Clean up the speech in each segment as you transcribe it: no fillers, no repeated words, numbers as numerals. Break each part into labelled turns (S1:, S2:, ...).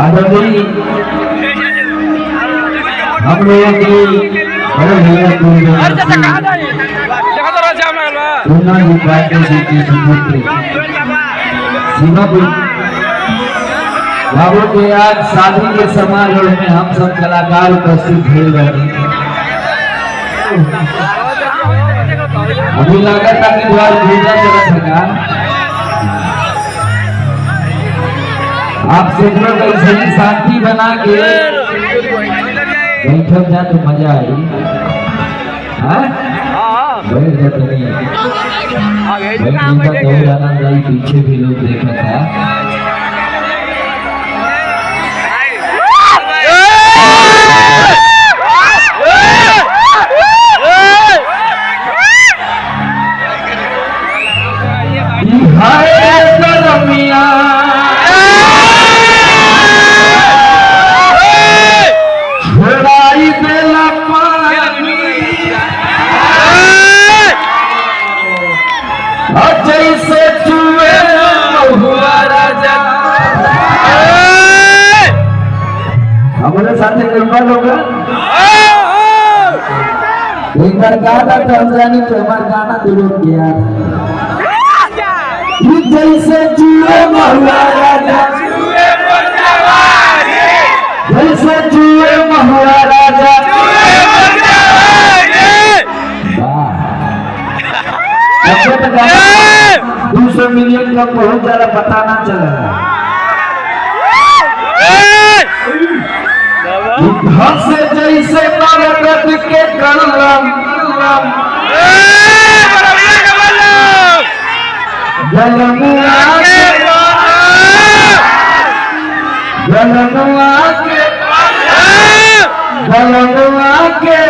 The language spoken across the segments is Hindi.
S1: आदरणीय हम लोगों की बड़े भैया पूर्णा जी पाटिल जी की सुपुत्री सीमा बाबू के आज शादी के समारोह में हम सब कलाकार उपस्थित हुए रहे। अभी लगा था कि द्वार भेजा चला था। आप सब लोग ऐसे ही शांति बना के बैठक जा तो मजा आई। बैठ जाते नहीं पीछे भी लोग देखा था। हमारे साथ कई होगा एक बार गाना तो हम जाने तो हमारा गाना दिलों किया जैसे जुए महुआ राजा जैसे जुए महुआ राजा 200 मिलियन का बहुत ज्यादा पता ना चला। से जैसे मरकत के कलम जलमुआ के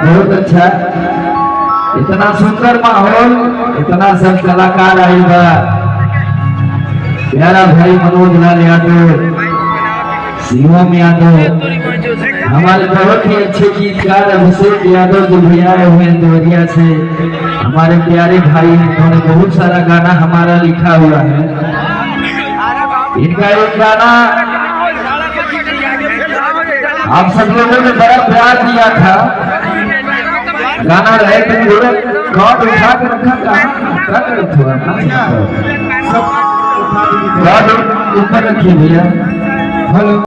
S1: बहुत अच्छा। इतना सुंदर माहौल, इतना सब कलाकार आई बा। प्यारा भाई मनोज लाल यादव, शिवम यादव, हमारे बहुत ही अच्छे गीतकार अभिषेक यादव जो भी आए हुए हैं देवरिया से, हमारे प्यारे भाई हैं। उन्होंने बहुत सारा गाना हमारा लिखा हुआ है। इनका एक गाना आप सब लोगों ने बड़ा प्यार दिया था। गाना रहे तो गॉड उठा के रखा ऊपर रखिए भैया। हेलो।